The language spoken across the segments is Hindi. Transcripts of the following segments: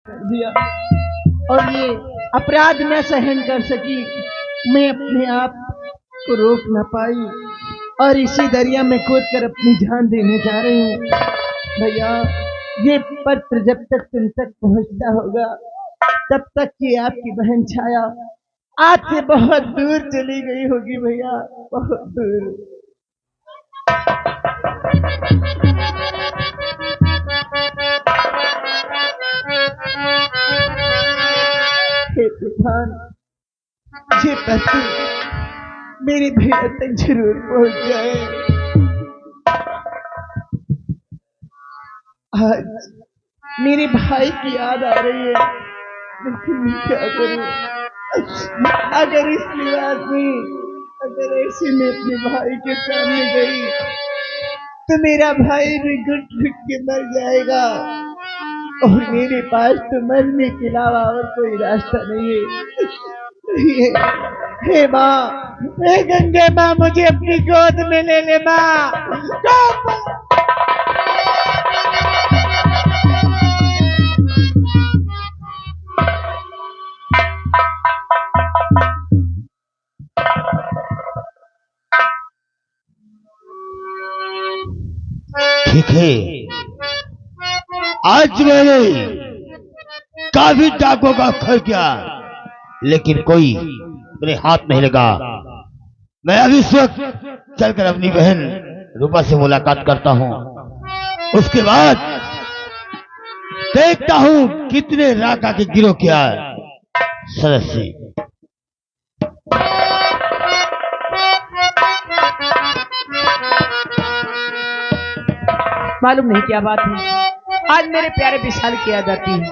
दिया और ये अपराध न सहन कर सकी। मैं अपने आप को रोक न पाई और इसी दरिया में कूद कर अपनी जान देने जा रही हूँ। भैया, ये पत्र जब तक तुम तक पहुंचता होगा तब तक ये आपकी बहन छाया आज से बहुत दूर चली गई होगी भैया, बहुत दूर। हे तूफान, ये पत्र मेरे भैया तक जरूर पहुंच जाए। आज मेरे भाई की याद आ रही है, लेकिन मैं क्या करूं? अगर इस लिबास में, अगर ऐसे में अपने भाई के सामने गई तो मेरा भाई भी घुट घुट के मर जाएगा और मेरे पास तो मरने के अलावा और कोई रास्ता नहीं है। हे माँ, हे गंगे माँ, मुझे अपनी गोद में ले ले माँ। ठीक है, आज मैंने काफी डाकों का खर्च किया, लेकिन कोई मेरे हाथ नहीं लगा। मैं अभी इस वक्त चलकर अपनी बहन रूपा से मुलाकात करता हूँ, उसके बाद देखता हूँ कितने राका के गिरोह किया सदस्य। मालूम नहीं क्या बात है, आज मेरे प्यारे विशाल की याद आती है।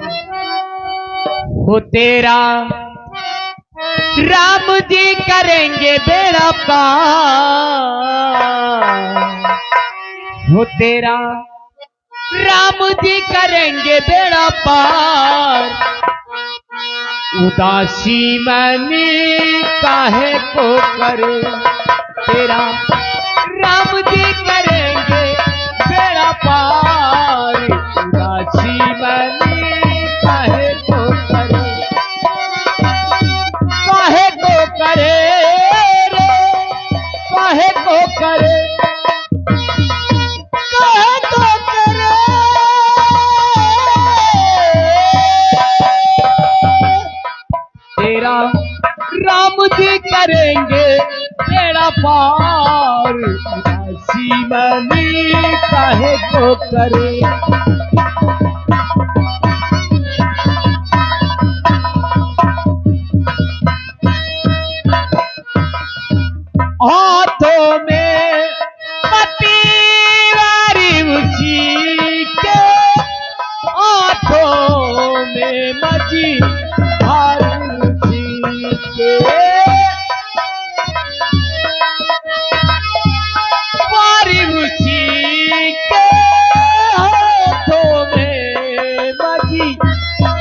हो तेरा राम जी करेंगे बेड़ा पार, हो तेरा राम जी करेंगे बेड़ा पार। उदासी मनी काहे को करे, तेरा राम जी करेंगे बेड़ा पार। उदासी मनी काहे को करे, काहे को करे रे, काहे को करे, काहे को करे। तेरा राम जी करेंगे बेड़ा पार। उदासी मनी काहे को करे। हाथों में पतीवारी उसी के, हाथों में मजी भारी उसी के। वारी उसी के, हाथों में मजी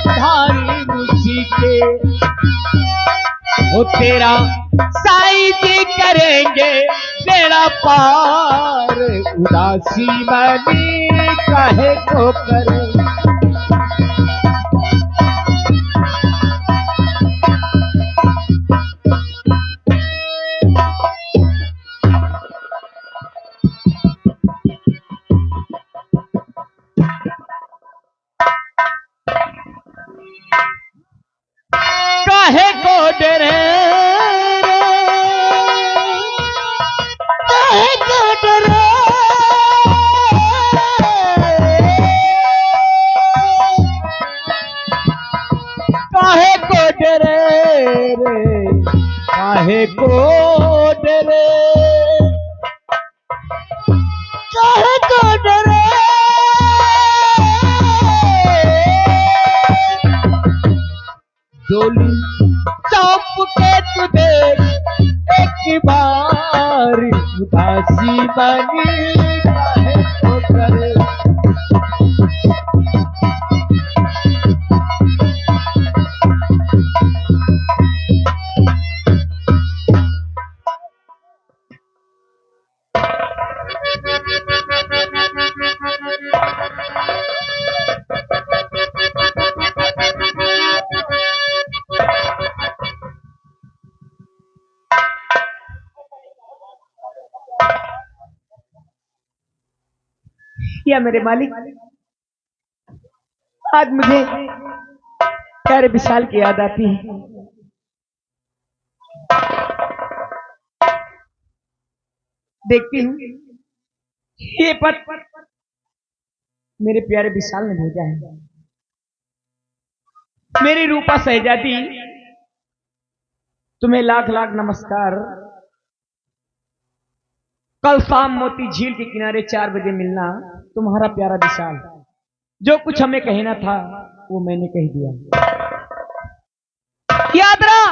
भारी उसी के। वो तेरा साईं जी करेंगे बेड़ा पार। उदासी मनी काहे को करे। काहे को डरे, काहे को डरे, काहे को डरे रे, काहे को डरे, काहे को डरे। डोली चौप के तू देख एक बार। उदासी बनी काहे को करे। या मेरे मालिक, आज मुझे प्यारे विशाल की याद आती है। देखती हूँ ये पत्र मेरे प्यारे विशाल ने भेजा है। मेरी रूपा शहजादी, तुम्हें लाख लाख नमस्कार। कल शाम मोती झील के किनारे 4 बजे मिलना। तुम्हारा प्यारा विशाल। जो कुछ हमें कहना था वो मैंने कह दिया, याद रहा।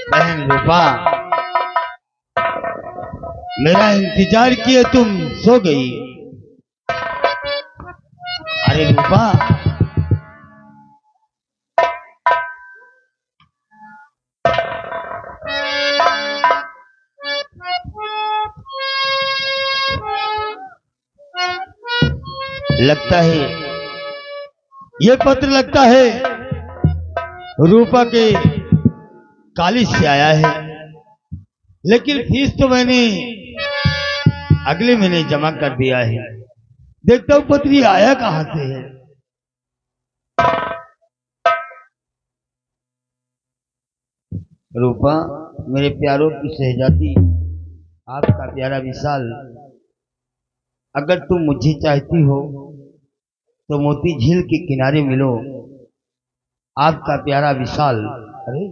बहन रूपा, मेरा इंतजार किए तुम सो गई। अरे रूपा, लगता है ये पत्र लगता है रूपा के कॉलेज से आया है, लेकिन फीस तो मैंने अगले महीने जमा कर दिया है। देखता हूं पत्र आया कहां से है। रूपा, मेरे प्यारों की शहजादी, आपका प्यारा विशाल, अगर तुम मुझे चाहती हो तो मोती झील के किनारे मिलो। आपका प्यारा विशाल। अरे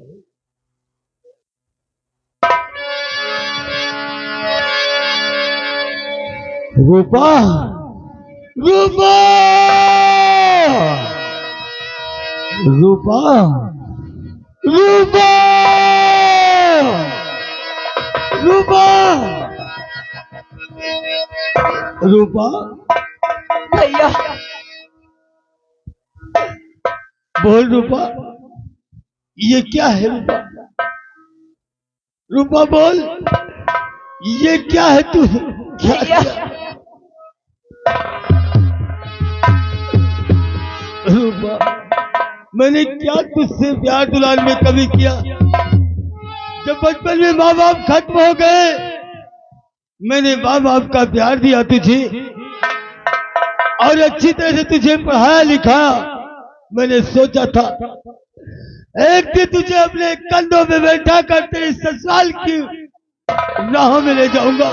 रूपा, रूपा, रूपा, रूपा, रूपा, रूपा, भैया बोल रूपा, ये क्या है रूपा? रूपा बोल, ये क्या है? तू क्या भैया रूपा, मैंने क्या तुझसे प्यार दुलार में कभी किया? जब बचपन में माँ बाप खत्म हो गए, मैंने माँ बाप का प्यार दिया तुझे और अच्छी तरह से तुझे पढ़ाया लिखाया। मैंने सोचा था एक दिन तुझे अपने कंधों में बैठा कर तेरे ससुराल की राहों में ले जाऊंगा,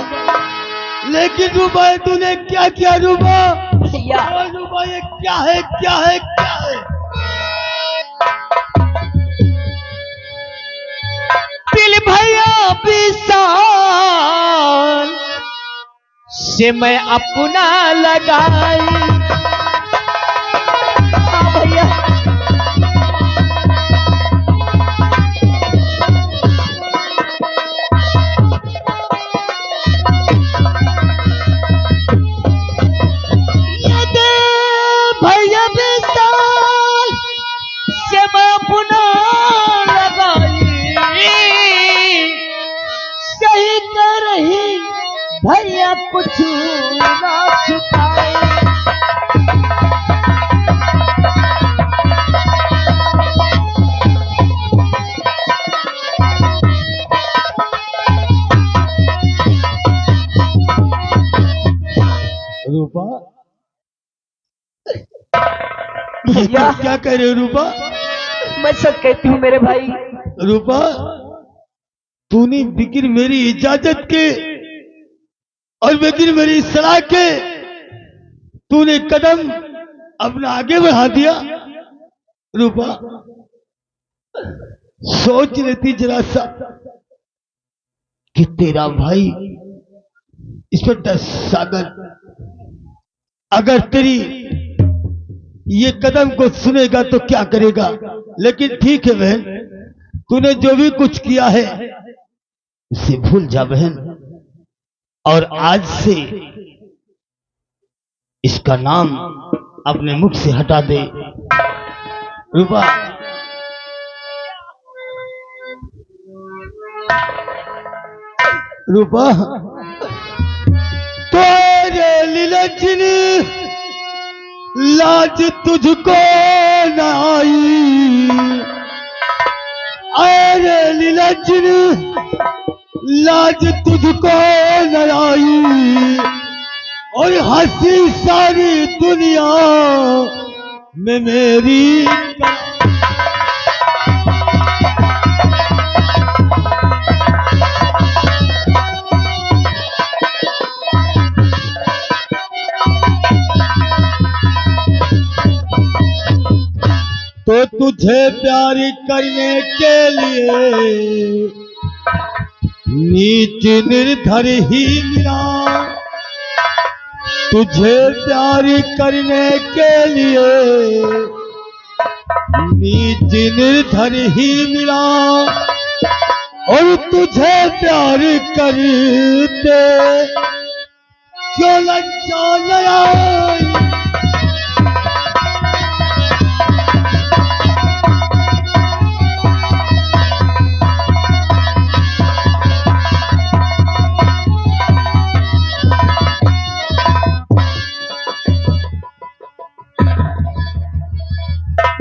लेकिन रूपा तूने क्या किया? रूपा, रूपा, ये क्या है? क्या है? क्या है? दिल भैया विशाल से मैं अपना लगाई। भैया भैया विशाल से मैं अपना लगाई। सही कर रही भैया कुछ ना छुपाए। रूपा, क्या कह रहे हो रूपा? मैं सच कहती हूँ मेरे भाई। रूपा, तूने बिगिर मेरी इजाजत के और बिगिर मेरी सलाह के तूने कदम अपना आगे बढ़ा दिया। रूपा, सोच लेती जरा सा कि तेरा भाई इंस्पेक्टर सागर अगर तेरी ये कदम को सुनेगा तो क्या करेगा। लेकिन ठीक है बहन, तूने जो भी कुछ किया है उसे भूल जा बहन। और आज से इसका नाम अपने मुख से हटा दे। रूपा, रूपा, तेरे लीलचिन लाज तुझको न आई, अरे लीलचिन लाज तुझको न आई, और हंसी सारी दुनिया में मेरी। तो तुझे प्यार करने के लिए नीच निर्धर ही मिला, तुझे प्यार करने के लिए नीच निर्धर ही मिला, और तुझे प्यार करते क्यों लज्जा न आई।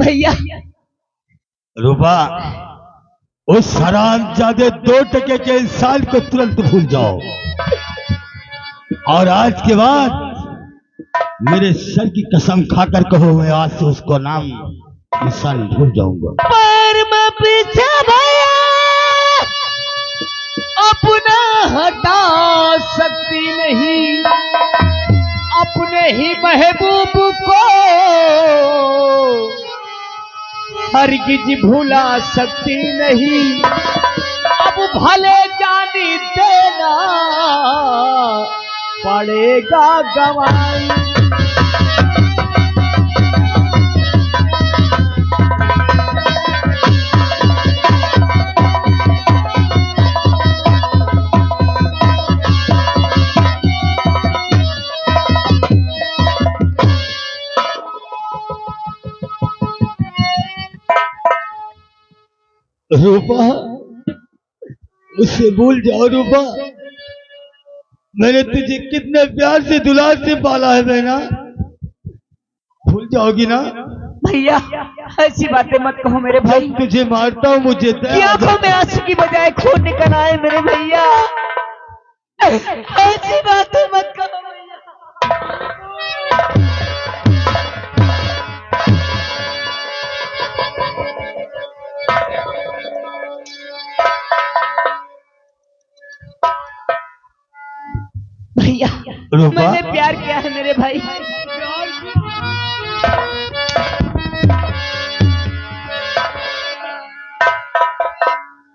भैया रूपा, उस हरामजादे 2 टके के इंसान को तुरंत भूल जाओ, और आज के बाद मेरे सर की कसम खाकर कहो, मैं आज से उसको नाम इंसान भूल जाऊंगा। पर मैं पीछे भैया अपना हटा सकती नहीं, अपने ही महबूब को हरगिज भुला सकती नहीं। अब भले जानी देना पड़ेगा गवाही। रूपा, उसे भूल जाओ रूपा, मैंने तुझे कितने प्यार से दुलार से पाला है बहना, भूल जाओगी ना? भैया ऐसी बातें मत कहो मेरे भाई। जब तुझे मारता हूँ मुझे आंखों में आंसू की बजाय खून निकल आए मेरे भैया, ऐसी बातें मत कहो भैया। भैया मैंने प्यार किया है मेरे भाई।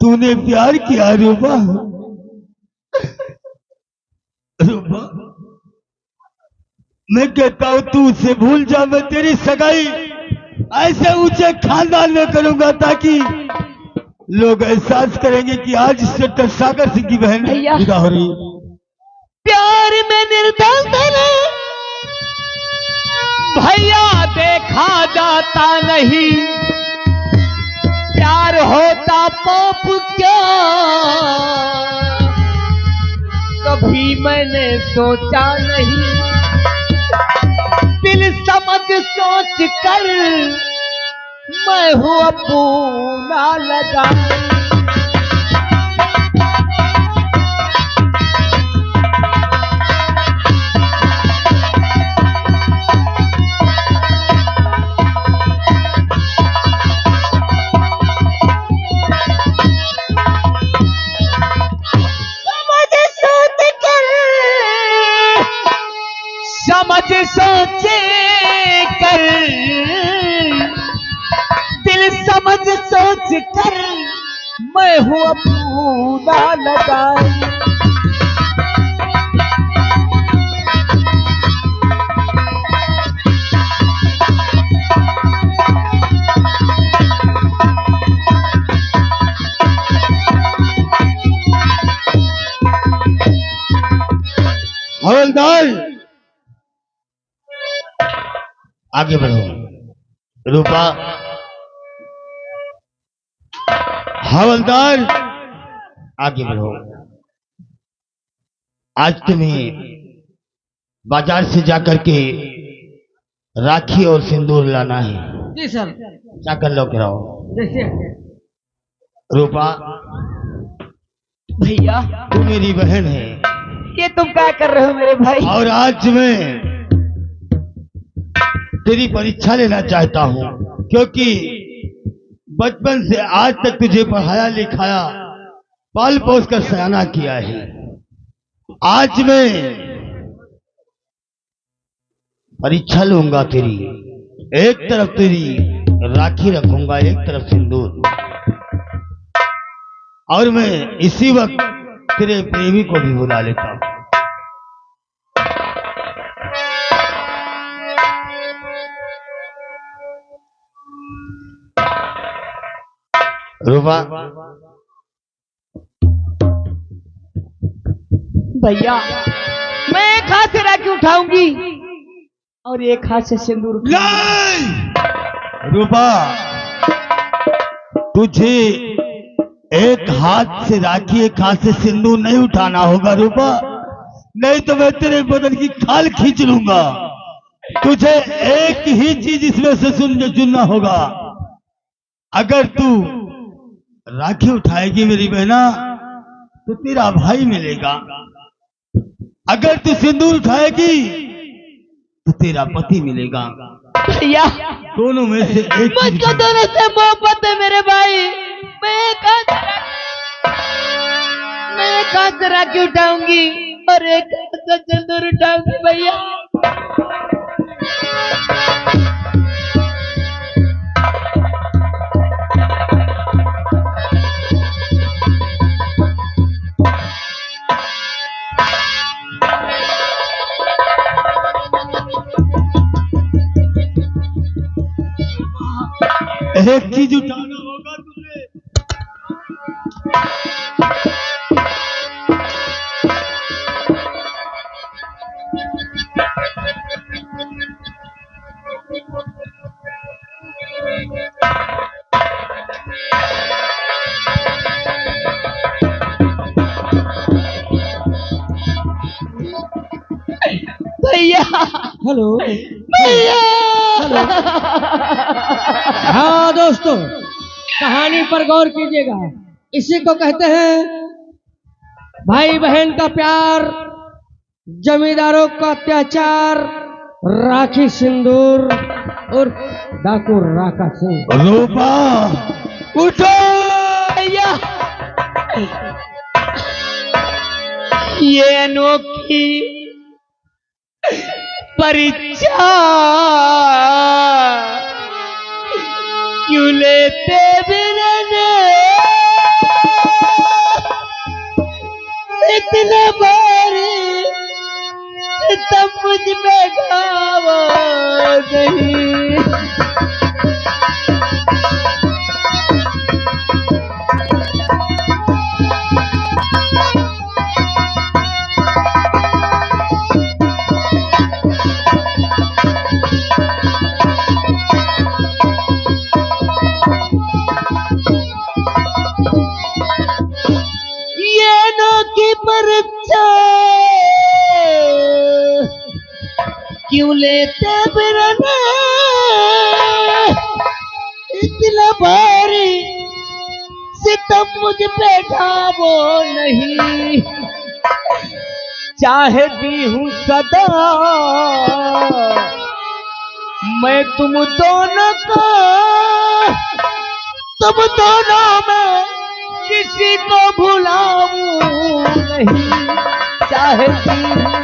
तूने प्यार किया रूपा? रूपा, मैं कहता हूं तू उसे भूल जा, मैं तेरी सगाई ऐसे ऊंचे खानदान में करूंगा ताकि लोग एहसास करेंगे कि आज इससे सागर सिंह की बहन विदा हो रही। प्यार में निर्धन भैया देखा जाता नहीं, प्यार होता पाप क्या कभी मैंने सोचा नहीं। दिल समझ सोच कर मैं हूँ अपना लगा। समझ सोचे कर दिल समझ सोच कर मैं हूँ अपना लगाई। हवलदार आगे बढ़ो। रूपा, हवलदार आगे बढ़ो। आज तुम्हें बाजार से जाकर के राखी और सिंदूर लाना है। जी सर। जाकर लो के रहो। जैसे रूपा, भैया तू मेरी बहन है ये तुम क्या कर रहे हो मेरे भाई? और आज मैं तेरी परीक्षा लेना चाहता हूं, क्योंकि बचपन से आज तक तुझे पढ़ाया लिखाया, पाल पोस कर सयाना किया है। आज मैं परीक्षा लूंगा तेरी। एक तरफ तेरी राखी रखूंगा, एक तरफ सिंदूर, और मैं इसी वक्त तेरे प्रेमी को भी बुला लेता हूं। रूपा, भैया मैं एक हाथ से राखी उठाऊंगी और एक हाथ से सिंदूर उठाऊंगी। नहीं! रूपा, तुझे एक हाथ से राखी एक हाथ से सिंदूर नहीं उठाना होगा रूपा, नहीं तो मैं तेरे बदन की खाल खींच लूंगा। तुझे एक ही चीज इसमें से चुनना होगा। अगर तू राखी उठाएगी मेरी बहना तो तेरा भाई मिलेगा, अगर तू सिंदूर उठाएगी तो तेरा पति मिलेगा। भैया दोनों में से एक मुझको दोनों से मोहब्बत है मेरे भाई। मैं एक हाथ से राखी उठाऊंगी और एक हाथ से सिंदूर उठाऊंगी भैया। एक चीज उठाना होगा तुझे। भैया हेलो भैया। हाँ दोस्तों, कहानी पर गौर कीजिएगा। इसी को कहते हैं भाई बहन का प्यार, जमींदारों का अत्याचार, राखी सिंदूर और डाकू राका सिंह। रूपा उठो। भैया ये अनोखी परीक्षा क्यों लेते बिरने इतना भारी तब मुझ में घावा नहीं। क्यों लेते बिरने इतना भारी सितम मुझ पे ढावो नहीं। चाहती हूँ सदा मैं तुम दोनों को, तुम दोनों में किसी को भुलाऊं नहीं। चाहती हूँ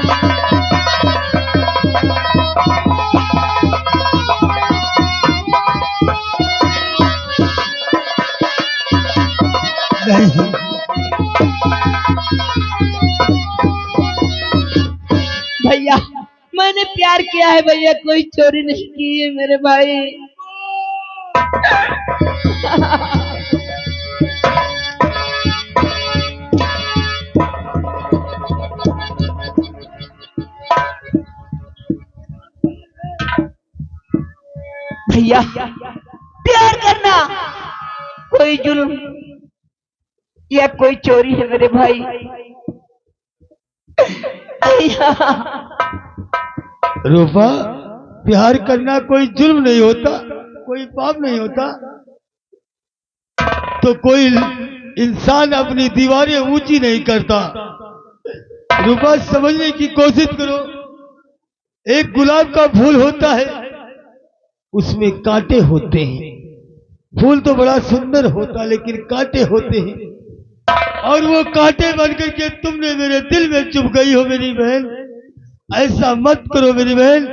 भैया मैंने प्यार किया है भैया, कोई चोरी नहीं की है मेरे भाई। भैया प्यार करना कोई जुल्म या कोई चोरी है मेरे भाई। भैया रूपा, प्यार करना कोई जुल्म नहीं होता, कोई पाप नहीं होता। तो कोई इंसान अपनी दीवारें ऊंची नहीं करता। रूपा, समझने की कोशिश करो। एक गुलाब का फूल होता है, उसमें कांटे होते हैं। फूल तो बड़ा सुंदर होता, लेकिन कांटे होते हैं। और वो कांटे बन करके तुमने मेरे दिल में चुभ गई हो मेरी बहन। ऐसा मत करो मेरी बहन।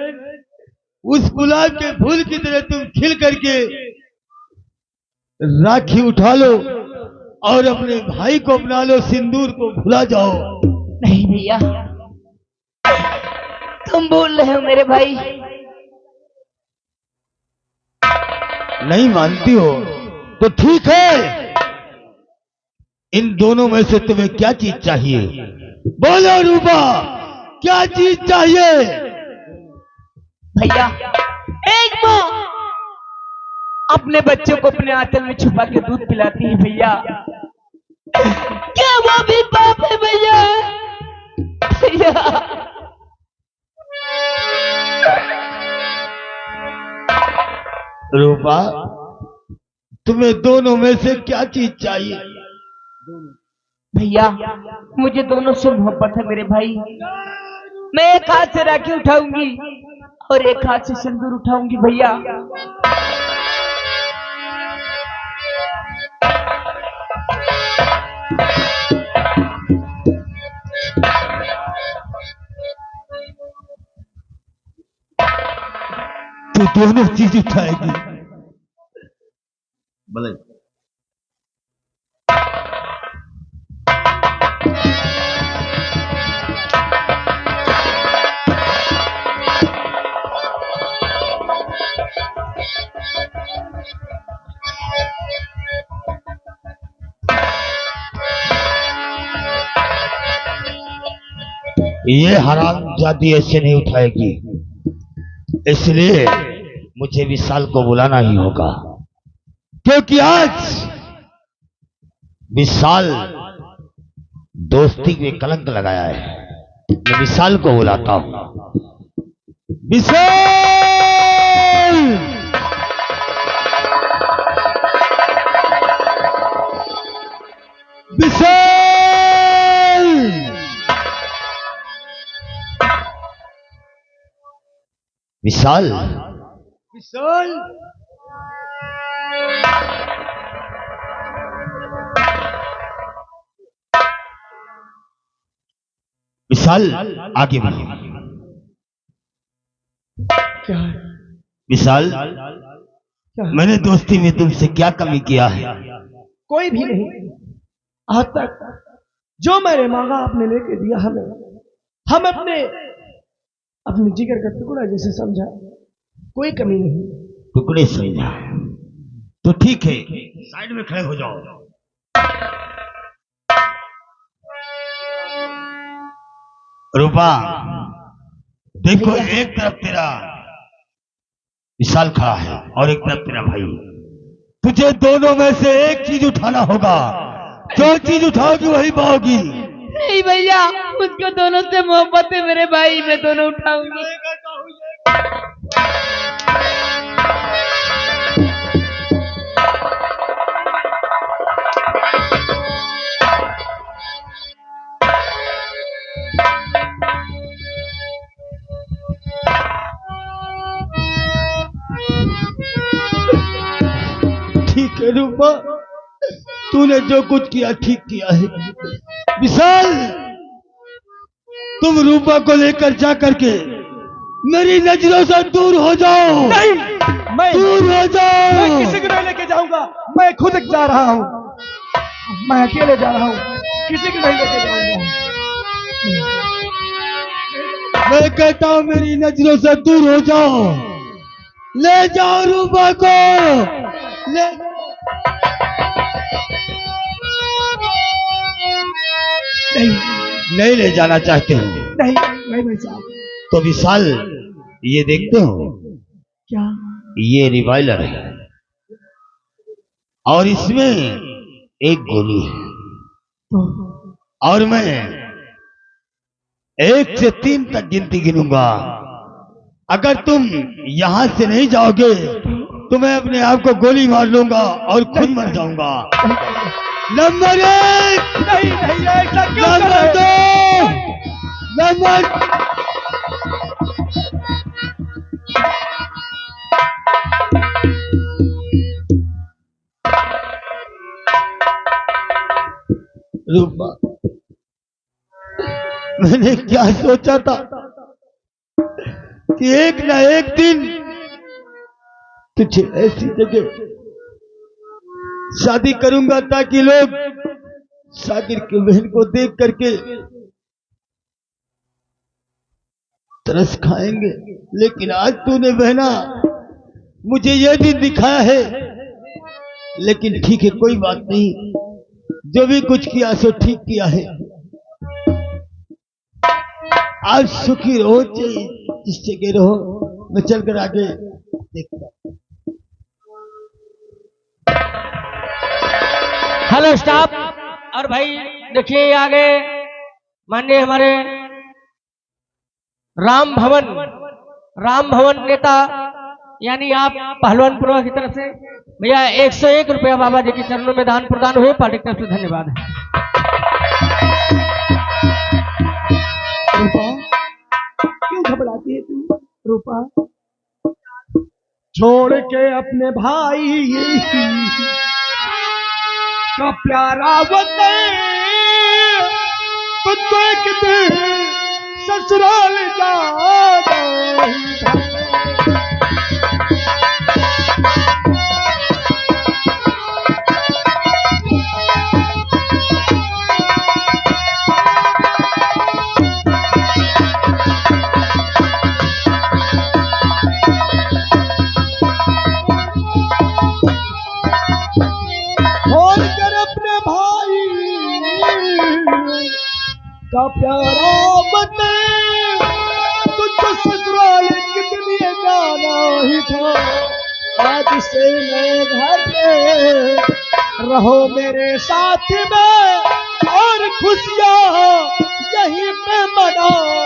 उस गुलाब के फूल की तरह तुम खिल करके राखी उठा लो और अपने भाई को अपना लो, सिंदूर को भुला जाओ। नहीं भैया, तुम बोल रहे हो मेरे भाई। नहीं मानती हो तो ठीक है। इन दोनों में से तुम्हें क्या चीज चाहिए? बोलो रूपा, क्या चीज चाहिए? भैया, एक माँ अपने बच्चों को अपने आंचल में छुपा के दूध पिलाती है भैया। क्या वो भी पाप है भैया? भैया रूपा, तुम्हें दोनों में से क्या चीज चाहिए? भैया, मुझे दोनों से मोहब्बत है मेरे भाई। मैं एक हाथ से राखी उठाऊंगी और एक हाथ से सिंदूर उठाऊंगी भैया। तो दोनों चीज उठाएगी। बोले ये हरामजादी ऐसे नहीं उठाएगी, इसलिए मुझे विशाल को बुलाना ही होगा। क्योंकि आज विशाल दोस्ती में कलंक लगाया है। मैं विशाल को बुलाता हूं। विशाल! विशाल! विशाल! विशाल! विशाल, आगे बढ़िए। क्या है? विशाल, क्या है? मैंने दोस्ती में तुमसे क्या कमी किया है? कोई भी नहीं। आज तक जो मैंने मांगा आपने लेके दिया हमें। हम अपने जिगर का टुकड़ा जैसे समझा, कोई कमी नहीं। टुकड़े समझा तो ठीक है, साइड में खड़े हो जाओ। रूपा, देखो, एक तरफ तेरा विशाल खड़ा है और एक तरफ तेरा भाई। तुझे दोनों में से एक चीज उठाना होगा। जो चीज उठाओगी वही पाओगी। नहीं भैया, मुझको दोनों से मोहब्बत है मेरे भाई। मैं दोनों उठाऊंगी। ठीक है रूपा, तूने जो कुछ किया ठीक किया है। विशाल, तुम रूपा को लेकर जा करके मेरी नजरों से दूर हो जाओ। नहीं, दूर हो जाओ। मैं किसी को नहीं लेके जाऊंगा। मैं खुद जा रहा हूँ। मैं अकेले जा रहा हूँ, किसी को नहीं लेके जाऊंगा। मैं कहता हूँ मेरी नजरों से दूर हो जाओ। ले जाओ रूपा को। नहीं ले जाना चाहते हो? नहीं भाई साहब। तो विशाल, ये देखते हो क्या? ये रिवाल्वर है और इसमें एक गोली है और मैं 1 से 3 तक गिनती गिनूंगा। अगर तुम यहां से नहीं जाओगे तो मैं अपने आप को गोली मार लूंगा और खुद मर जाऊंगा। नंबर 1, नहीं नहीं ऐसा क्यों कर नंबर रहे 2, नंबर रूपा, मैंने क्या सोचा था कि एक ना एक दिन तुझे ऐसी जगह शादी करूंगा ताकि लोग साकिर की बहन को देख करके तरस खाएंगे। लेकिन आज तूने बहना मुझे यह दिन दिखाया है। लेकिन ठीक है, कोई बात नहीं, जो भी कुछ किया सो ठीक किया है। आज सुखी रहो, जिस जगह रहो। मैं चलकर आगे देखता। हेलो स्टाफ और भाई देखिए आगे माननीय हमारे राम भवन नेता यानी आप पहलवानपुरा की तरफ से भैया 101 रुपया बाबा जी के चरणों में दान प्रदान हुए। पार्टी की तरफ से धन्यवाद है। रूपा, क्यों घबराती है तू रूपा? छोड़ के अपने भाई का प्यारा वतन तुझको एक दिन ससुराल जाना का प्यारा वतन तुझको ससुराल कितनी जाना ही था। आज से मैं घर में रहो मेरे साथ में और खुशियां यहीं पे मनाओ।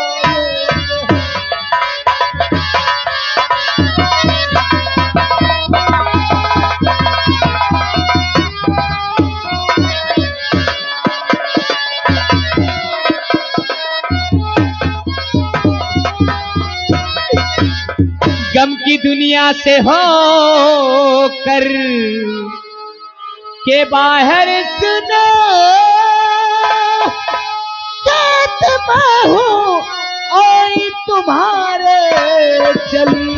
गम की दुनिया से हो कर के बाहर सुनो साथ मैं हूँ और तुम्हारे चली।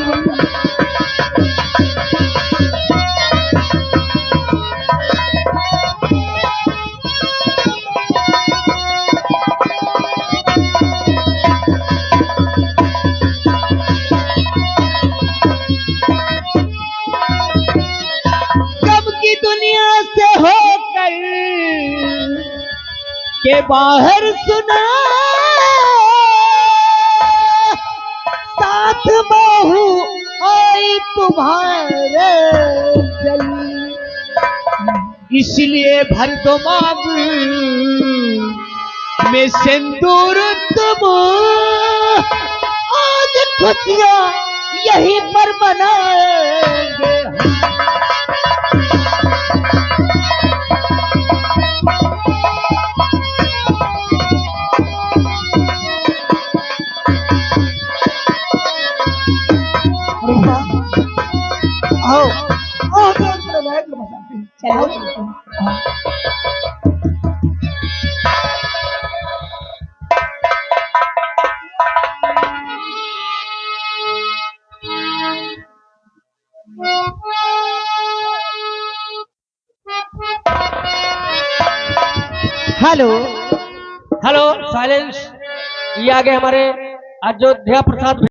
के बाहर सुना साथ बाहू आई तुम्हारे चली। इसलिए भर दो मांग में सिंदूर तुम आज खुशियां यहीं पर मनाएंगे। आओ आओ चलो हेलो हेलो साइलेंस। ये आगे हमारे अयोध्या प्रसाद